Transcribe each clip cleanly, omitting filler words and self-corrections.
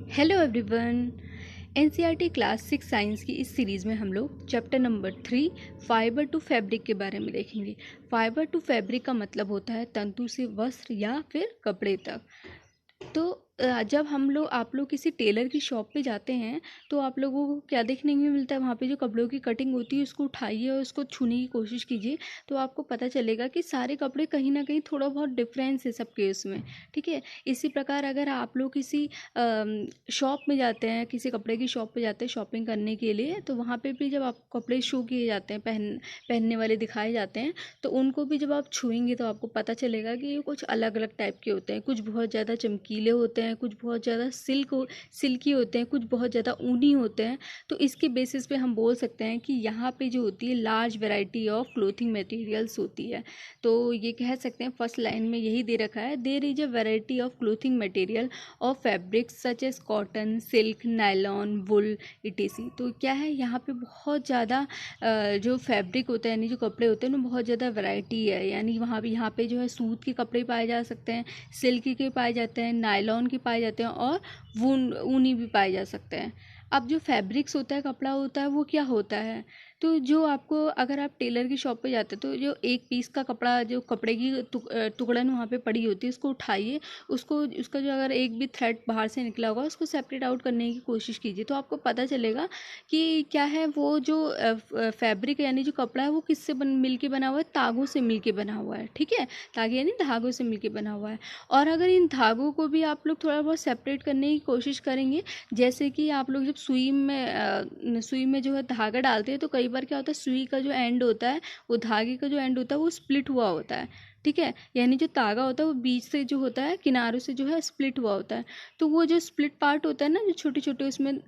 Hello everyone. NCERT class 6 science की इस series में हम लोग chapter number 3 fibre to fabric के बारे में देखेंगे। फाइबर टू फैब्रिक का मतलब होता है तंतु से वस्त्र या फिर कपड़े तक। तो जब आप लोग किसी टेलर की शॉप पे जाते हैं तो आप लोगों को क्या देखने में मिलता है, वहाँ पे जो कपड़ों की कटिंग होती है उसको उठाइए और उसको छूने की कोशिश कीजिए तो आपको पता चलेगा कि सारे कपड़े कहीं ना कहीं थोड़ा बहुत डिफरेंस है सबके उसमें। ठीक है, इसी प्रकार अगर आप लोग किसी शॉप में जाते हैं, किसी कपड़े की शॉप पे जाते हैं शॉपिंग करने के लिए, तो वहाँ पे भी जब आप कपड़े शो किए जाते हैं, पहनने वाले दिखाए जाते हैं, तो उनको भी जब आप छुएंगे तो आपको पता चलेगा कि ये कुछ अलग अलग टाइप के होते हैं। कुछ बहुत ज़्यादा चमकीले होते हैं, कुछ बहुत ज़्यादा सिल्की होते हैं, कुछ बहुत ज़्यादा ऊनी होते हैं। तो इसके बेसिस पे हम बोल सकते हैं कि यहाँ पे जो होती है large variety of clothing materials होती है। तो ये कह सकते हैं फर्स्ट लाइन में यही दे रखा है, there is a variety of clothing material of fabrics such as cotton, silk, nylon, wool, etc. तो क्या है, यहाँ पे बहुत ज़्यादा जो फैब्रिक होता है यानी जो कपड़े होते हैं उनमें बहुत ज़्यादा वैरायटी है। यानी यहाँ पे जो है सूत के कपड़े पाए जा सकते हैं, सिल्क के पाए जाते हैं, नायलॉन के पाए जाते हैं और ऊनी भी पाए जा सकते हैं। अब जो फैब्रिक्स होता है, कपड़ा होता है, वो क्या होता है, तो जो आपको अगर आप टेलर की शॉप पे जाते हैं तो जो एक पीस का कपड़ा, जो कपड़े की टुकड़न वहाँ पे पड़ी होती है, उसको उठाइए, उसको उसका जो अगर एक भी थ्रेड बाहर से निकला होगा उसको सेपरेट आउट करने की कोशिश कीजिए तो आपको पता चलेगा कि क्या है वो जो फैब्रिक यानी जो कपड़ा है वो किससे मिल के बना हुआ है, तागों से मिल के बना हुआ है। ठीक है, तागे यानी धागों से मिल के बना हुआ है। और अगर इन धागों को भी आप लोग थोड़ा बहुत सेपरेट करने की कोशिश करेंगे, जैसे कि आप लोग जब सुई में जो है धागा डालते हैं तो कई बार क्या होता है, सुई का जो एंड होता है, वो धागे का जो एंड होता है वो स्प्लिट हुआ होता है। ठीक है, यानी जो धागा होता है वो बीच से जो होता है किनारों से जो है स्प्लिट हुआ होता है। तो वो जो स्प्लिट पार्ट होता है ना, जो छोटे छोटे उसमें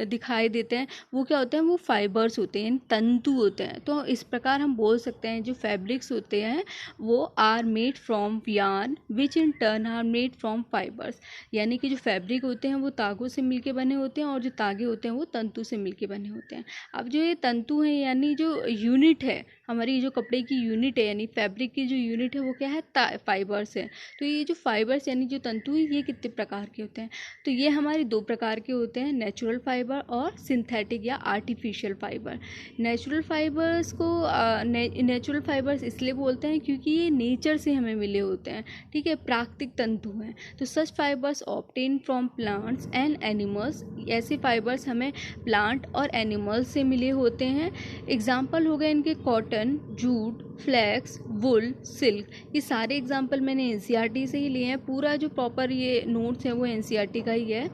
दिखाई देते हैं, वो क्या होते हैं, वो फाइबर्स होते हैं यानी तंतु होते हैं। तो इस प्रकार हम बोल सकते हैं जो फैब्रिक्स होते हैं वो are made from yarn which in turn are made from fibres. यानी कि जो फैब्रिक होते हैं वो तागों से मिलके बने होते हैं और जो तागे होते हैं वो तंतु से मिलके बने होते हैं। अब जो ये तंतु हैं यानी जो यूनिट है, हमारी जो कपड़े की यूनिट है यानी फैब्रिक की जो यूनिट है वो क्या है, फाइबर्स है। तो ये जो फाइबर्स यानी जो तंतु है ये कितने प्रकार के होते हैं, तो ये हमारे दो प्रकार के होते हैं, नेचुरल फाइबर और सिंथेटिक या आर्टिफिशियल फाइबर। नेचुरल फाइबर्स को नेचुरल फाइबर्स इसलिए बोलते हैं क्योंकि ये नेचर से हमें मिले होते हैं। ठीक है, प्राकृतिक तंतु हैं। तो such fibres obtain from plants and animals. ऐसे फाइबर्स हमें प्लांट और एनिमल्स से मिले होते हैं। एग्जाम्पल हो गए इनके cotton, jute, flax, wool, silk. ये सारे एग्जाम्पल मैंने एनसीईआरटी से ही लिए हैं। पूरा जो प्रॉपर ये नोट्स हैं वो एनसीईआरटी का ही है।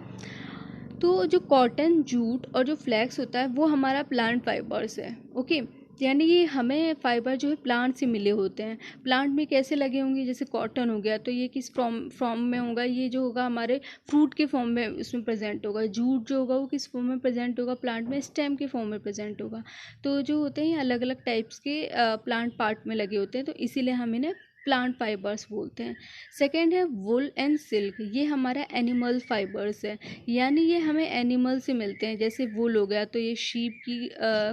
तो जो कॉटन, जूट और जो फ्लैक्स होता है वो हमारा प्लांट फाइबर्स है। ओके, यानी ये हमें फाइबर जो है प्लांट से मिले होते हैं। प्लांट में कैसे लगे होंगे, जैसे कॉटन हो गया तो ये किस फॉर्म में होगा, ये जो होगा हमारे फ्रूट के फॉर्म में उसमें प्रेजेंट होगा। जूट जो होगा वो किस फॉर्म में प्रेजेंट होगा, प्लांट में स्टेम के फॉर्म में प्रेजेंट होगा। तो जो होते हैं अलग अलग टाइप्स के प्लांट पार्ट में लगे होते हैं, तो इसीलिए हम इन्हें प्लांट फाइबर्स बोलते हैं। सेकेंड है वुल एंड सिल्क। ये हमारा एनिमल फाइबर्स है, यानी ये हमें एनिमल से मिलते हैं। जैसे वुल हो गया तो ये शीप की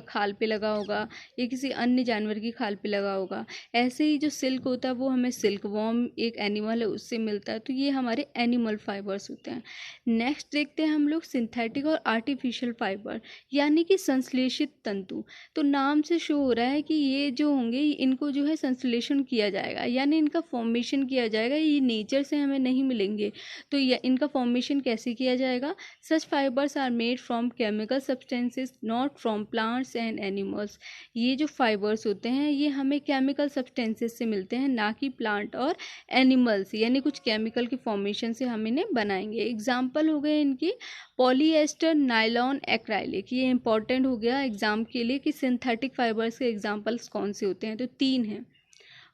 खाल पे लगा होगा, ये किसी अन्य जानवर की खाल पे लगा होगा। ऐसे ही जो सिल्क होता है वो हमें सिल्क वॉर्म एक एनिमल है उससे मिलता है। तो ये हमारे एनिमल फाइबर्स होते हैं। नेक्स्ट देखते हैं हम लोग सिंथेटिक और आर्टिफिशियल फाइबर, यानी कि संश्लेषित तंतु। तो नाम से शो हो रहा है कि ये जो होंगे इनको जो है संश्लेषण किया जाएगा, यानी इनका फॉर्मेशन किया जाएगा। ये नेचर से हमें नहीं मिलेंगे, तो इनका फॉर्मेशन कैसे किया जाएगा। Such fibres are made from chemical substances not from plants and animals. ये जो फाइबर्स होते हैं ये हमें केमिकल सब्सटेंसेस से मिलते हैं, ना कि प्लांट और एनिमल्स, यानी कुछ केमिकल के फॉर्मेशन से हम इन्हें बनाएंगे। एग्जाम्पल हो गए इनकी पॉलीएस्टर, नायलॉन, एक्राइलिक। ये इंपॉर्टेंट हो गया एग्जाम के लिए कि सिंथेटिक फाइबर्स के एग्जाम्पल्स कौन से होते हैं, तो 3 हैं।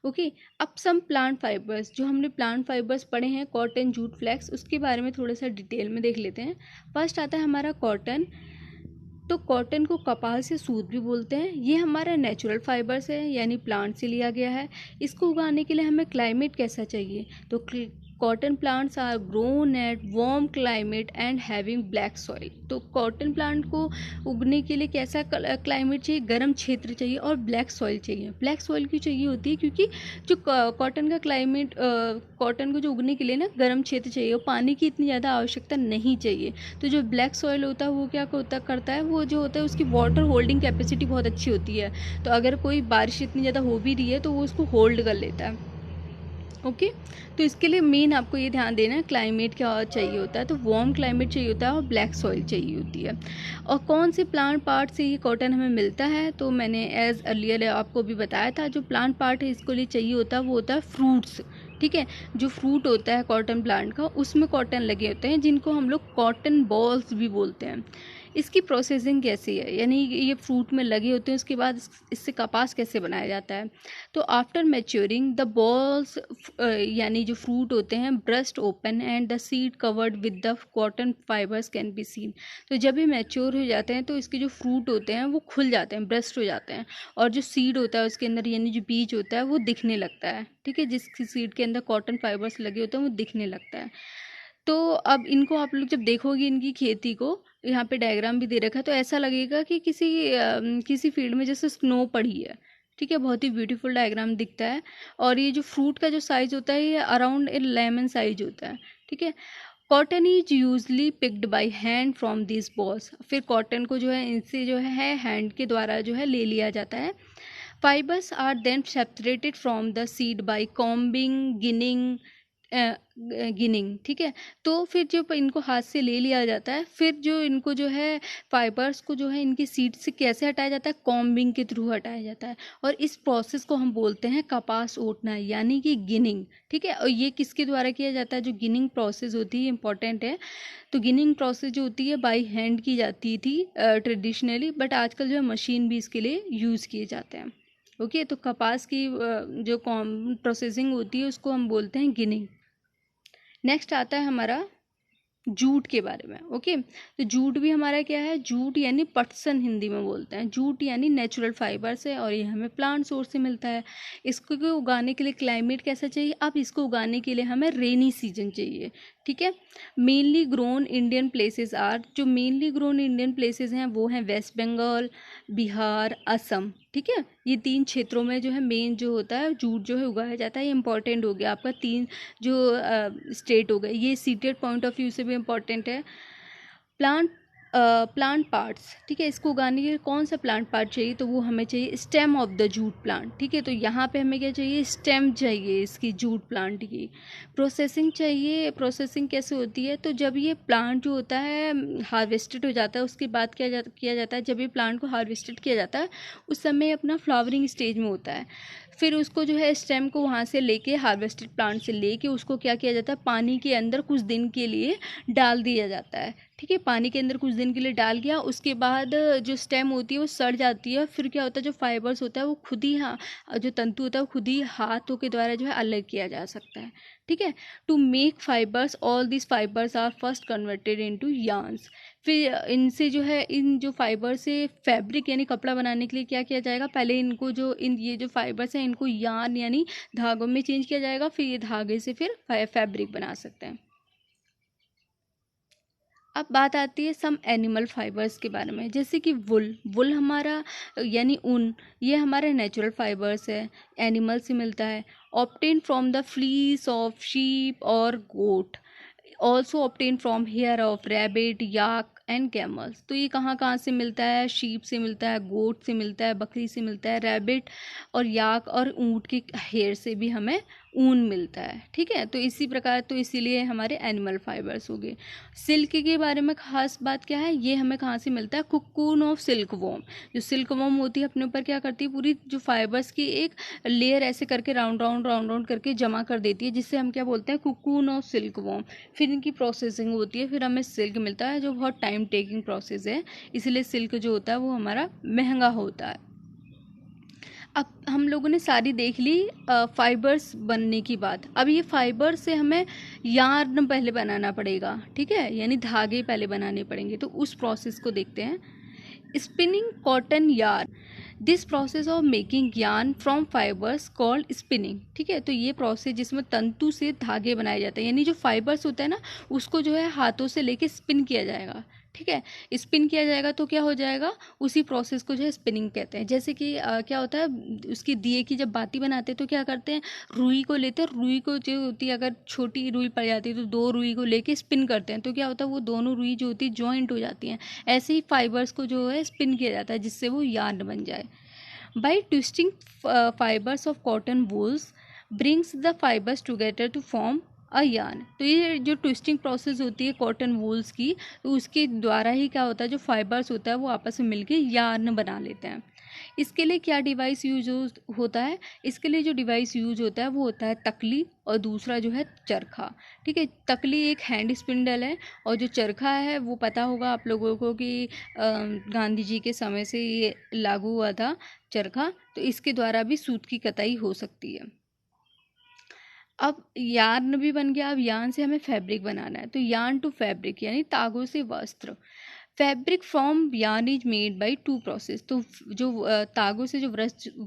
ओके, अब सम प्लांट फाइबर्स, जो हमने प्लांट फाइबर्स पढ़े हैं कॉटन, जूट, फ्लैक्स, उसके बारे में थोड़ा सा डिटेल में देख लेते हैं। फर्स्ट आता है हमारा कॉटन। तो कॉटन को कपास से सूत भी बोलते हैं। ये हमारा नेचुरल फाइबर्स है, यानी प्लांट से लिया गया है। इसको उगाने के लिए हमें क्लाइमेट कैसा चाहिए, तो cotton plants are grown at warm climate and having black soil. तो कॉटन प्लांट को उगने के लिए कैसा क्लाइमेट चाहिए, गर्म क्षेत्र चाहिए और ब्लैक सॉइल चाहिए। ब्लैक सॉइल क्यों चाहिए होती है, क्योंकि जो कॉटन का क्लाइमेट, कॉटन को जो उगने के लिए ना गर्म क्षेत्र चाहिए और पानी की इतनी ज़्यादा आवश्यकता नहीं चाहिए। तो जो ब्लैक सॉइल होता है वो क्या करता है, वो जो होता है उसकी वाटर होल्डिंग कैपेसिटी बहुत अच्छी होती है। तो अगर कोई बारिश इतनी ज़्यादा हो भी रही है तो वो उसको होल्ड कर लेता है। ओके, तो इसके लिए मेन आपको ये ध्यान देना है क्लाइमेट क्या चाहिए होता है। तो वार्म क्लाइमेट चाहिए होता है और ब्लैक सॉइल चाहिए होती है। और कौन से प्लांट पार्ट से ये कॉटन हमें मिलता है, तो मैंने एज अर्लियर आपको भी बताया था, जो प्लांट पार्ट है इसको लिए चाहिए होता है वो होता है फ्रूट्स। ठीक है, जो फ्रूट होता है कॉटन प्लांट का उसमें कॉटन लगे होते हैं, जिनको हम लोग कॉटन बॉल्स भी बोलते हैं। इसकी प्रोसेसिंग कैसी है, यानी ये फ्रूट में लगे होते हैं, उसके बाद इससे कपास कैसे बनाया जाता है। तो आफ्टर मैच्योरिंग द बॉल्स, यानी जो फ्रूट होते हैं burst open and the seed covered with the cotton fibres can be seen. तो जब ये मैच्योर हो जाते हैं तो इसके जो फ्रूट होते हैं वो खुल जाते हैं, ब्रस्ट हो जाते हैं, और जो सीड होता है उसके अंदर यानी जो बीज होता है वो दिखने लगता है। ठीक है, जिस सीड के अंदर कॉटन फाइबर्स लगे होते हैं वो दिखने लगता है। तो अब इनको आप लोग जब देखोगे इनकी खेती को, यहाँ पे डायग्राम भी दे रखा है, तो ऐसा लगेगा कि किसी फील्ड में जैसे स्नो पड़ी है। ठीक है, बहुत ही ब्यूटीफुल डायग्राम दिखता है। और ये जो फ्रूट का जो साइज होता है ये अराउंड ए लेमन साइज होता है। ठीक है, cotton is usually picked by hand from this balls. फिर कॉटन को जो है इनसे जो है हैंड के द्वारा जो है ले लिया जाता है। Fibres are then separated from the seed by combing, ginning. ठीक है, तो फिर जब इनको हाथ से ले लिया जाता है, फिर जो इनको जो है फाइबर्स को जो है इनकी सीड से कैसे हटाया जाता है, कॉम्बिंग के थ्रू हटाया जाता है। और इस प्रोसेस को हम बोलते हैं कपास ओटना, यानी कि गिनिंग। ठीक है, और ये किसके द्वारा किया जाता है, जो गिनिंग प्रोसेस होती है इंपॉर्टेंट है। तो गिनिंग प्रोसेस जो होती है बाई हैंड की जाती थी ट्रेडिशनली, बट आजकल जो है मशीन भी इसके लिए यूज़ किए जाते हैं। ओके, तो कपास की जो प्रोसेसिंग होती है उसको हम बोलते हैं गिनिंग। नेक्स्ट आता है हमारा जूट के बारे में। ओके, तो जूट भी हमारा क्या है, जूट यानी पटसन हिंदी में बोलते हैं। जूट यानी नेचुरल फाइबर से, और ये हमें प्लांट सोर्स से मिलता है। इसको उगाने के लिए क्लाइमेट कैसा चाहिए, अब इसको उगाने के लिए हमें रेनी सीजन चाहिए। ठीक है, mainly grown Indian places are, जो मेनली ग्रोन इंडियन प्लेसेस हैं वो हैं वेस्ट बंगाल, बिहार, असम। ठीक है, ये 3 क्षेत्रों में जो है मेन जो होता है जूट जो है उगाया जाता है। ये इंपॉर्टेंट हो गया आपका 3 जो स्टेट हो गए, ये सीटेड पॉइंट ऑफ व्यू से भी इम्पॉर्टेंट है। प्लांट पार्ट्स, ठीक है, इसको उगाने के लिए कौन सा प्लांट पार्ट चाहिए, तो वो हमें चाहिए stem of the jute plant. ठीक है, तो यहाँ पे हमें क्या चाहिए, स्टेम चाहिए इसकी जूट प्लांट की। प्रोसेसिंग चाहिए, प्रोसेसिंग कैसे होती है, तो जब ये प्लांट जो होता है हार्वेस्टेड हो जाता है, उसके बाद किया जाता है, जब ये प्लांट को हार्वेस्टेड किया जाता है उस समय अपना फ्लावरिंग स्टेज में होता है। फिर उसको जो है स्टेम को वहाँ से लेके, हार्वेस्टेड प्लांट से लेके उसको क्या किया जाता है, पानी के अंदर कुछ दिन के लिए डाल दिया जाता है। ठीक है, पानी के अंदर कुछ दिन के लिए डाल गया, उसके बाद जो स्टेम होती है वो सड़ जाती है। फिर क्या होता है, जो फाइबर्स होता है वो खुद ही, जो तंतु होता है वो खुद ही हाथों के द्वारा जो है अलग किया जा सकता है। ठीक है, to make fibres, all this fibres are first converted into yarns. फिर इनसे जो है, इन जो फाइबर से फैब्रिक यानी कपड़ा बनाने के लिए क्या किया जाएगा, पहले इनको जो ये जो फाइबर्स हैं इनको यार्न यानी धागों में चेंज किया जाएगा, फिर ये धागे से फिर फैब्रिक बना सकते हैं। अब बात आती है सम एनिमल फाइबर्स के बारे में, जैसे कि वुल हमारा यानी ऊन, ये हमारे नेचुरल फाइबर्स है, एनिमल से मिलता है। Obtain from the fleece of sheep और goat, also obtain from hair of rabbit, yak and camels. तो ये कहाँ से मिलता है, शीप से मिलता है, गोट से मिलता है, बकरी से मिलता है, रैबिट और याक और ऊँट के हेयर से भी हमें ऊन मिलता है। ठीक है, तो इसी प्रकार, तो इसीलिए हमारे एनिमल फाइबर्स हो गए। सिल्क के बारे में खास बात क्या है, ये हमें कहाँ से मिलता है, कुकून ऑफ सिल्क वॉर्म। जो सिल्क वॉर्म होती है अपने ऊपर क्या करती है, पूरी जो फाइबर्स की एक लेयर ऐसे करके राउंड राउंड करके जमा कर देती है, जिससे हम क्या बोलते हैं, कुकून ऑफ सिल्क वॉर्म। फिर इनकी प्रोसेसिंग होती है, फिर हमें सिल्क मिलता है, जो बहुत टाइम टेकिंग प्रोसेस है, इसलिए सिल्क जो होता है वो हमारा महंगा होता है। अब हम लोगों ने सारी देख ली फाइबर्स बनने की बात। अब ये फाइबर से हमें यार्न पहले बनाना पड़ेगा। ठीक है, यानी धागे पहले बनाने पड़ेंगे, तो उस प्रोसेस को देखते हैं। Spinning cotton yarn, this process of making yarn from fibres called spinning. ठीक है, तो ये प्रोसेस जिसमें तंतु से धागे बनाए जाते हैं, यानी जो फाइबर्स होता है ना उसको जो है हाथों से लेके स्पिन किया जाएगा। ठीक है, स्पिन किया जाएगा तो क्या हो जाएगा, उसी प्रोसेस को जो है स्पिनिंग कहते हैं। जैसे कि क्या होता है, उसकी दिए की जब बाती बनाते हैं तो क्या करते हैं, रुई को लेते हैं, रुई को जो होती है अगर छोटी रुई पड़ जाती है तो दो रुई को लेके स्पिन करते हैं, तो क्या होता है वो दोनों रुई जो होती है जॉइंट हो जाती हैं। ऐसे ही फाइबर्स को जो है स्पिन किया जाता है जिससे वो यार्न बन जाए। By twisting fibres of cotton wools brings the fibres together to form a yarn. तो ये जो ट्विस्टिंग प्रोसेस होती है कॉटन वूल्स की, तो उसके द्वारा ही क्या होता है, जो फाइबर्स होता है वो आपस में मिलके यार्न बना लेते हैं। इसके लिए क्या डिवाइस यूज होता है, इसके लिए जो डिवाइस यूज होता है वो होता है तकली और दूसरा जो है चरखा। ठीक है, तकली एक हैंड स्पिंडल है और जो चरखा है वो पता होगा आप लोगों को कि गांधी जी के समय से ये लागू हुआ था चरखा, तो इसके द्वारा भी सूत की कताई हो सकती है। अब यार्न भी बन गया, अब यार्न से हमें फैब्रिक बनाना है, तो यार्न टू फैब्रिक यानी तागों से वस्त्र। Fabric from yarn is made by two process. तो जो तागों से जो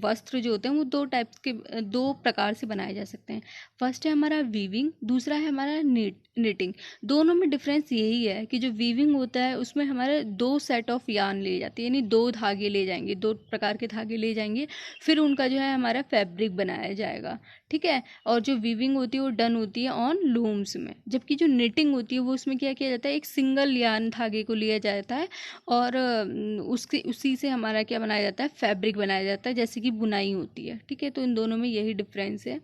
वस्त्र जो होते हैं वो दो टाइप्स के, दो प्रकार से बनाए जा सकते हैं। फर्स्ट है हमारा वीविंग, दूसरा है हमारा निटिंग। दोनों में डिफरेंस यही है कि जो वीविंग होता है उसमें हमारे दो सेट ऑफ यार्न ले जाते हैं, यानी दो धागे ले जाएंगे, दो प्रकार के धागे ले जाएंगे, फिर उनका जो है हमारा फैब्रिक बनाया जाएगा। ठीक है, और जो वीविंग होती है वो डन होती है ऑन लूम्स में, जबकि जो निटिंग होती है वो उसमें क्या किया जाता है, एक सिंगल यार्न धागे को लिया जाता है और उसके उसी से हमारा क्या बनाया जाता है, फैब्रिक बनाया जाता है, जैसे कि बुनाई होती है। ठीक है, तो इन दोनों में यही डिफरेंस है।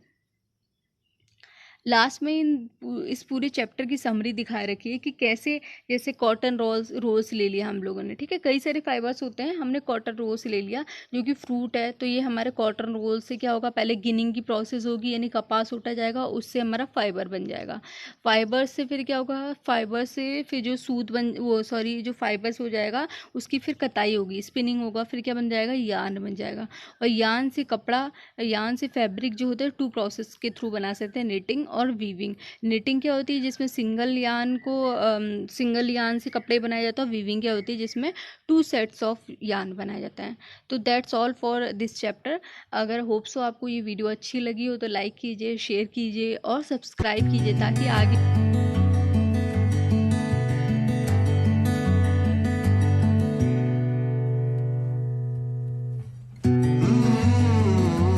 लास्ट में इस पूरे चैप्टर की समरी दिखा रखी है कि कैसे, जैसे कॉटन रोल्स ले लिया हम लोगों ने। ठीक है, कई सारे फाइबर्स होते हैं, हमने कॉटन रोल्स ले लिया जो कि फ्रूट है, तो ये हमारे कॉटन रोल से क्या होगा, पहले गिनिंग की प्रोसेस होगी, यानी कपास उठा जाएगा, उससे हमारा फाइबर बन जाएगा। फाइबर से फिर क्या होगा, फाइबर से फिर जो सूत जो फाइबर्स हो जाएगा उसकी फिर कताई होगी, स्पिनिंग होगा, फिर क्या बन जाएगा, यार्न बन जाएगा। और यार्न से कपड़ा, यार्न से फैब्रिक जो होता है टू प्रोसेस के थ्रू बना सकते हैं, निटिंग और वीविंग। निटिंग क्या होती है, जिसमें सिंगल यार्न से कपड़े बनाए जाते हैं, और वीविंग क्या होती है जिसमें टू सेट्स ऑफ यार्न बनाया जाता है। तो that's all for this chapter. अगर होप सो आपको ये वीडियो अच्छी लगी हो तो लाइक कीजिए, शेयर कीजिए और सब्सक्राइब कीजिए ताकि आगे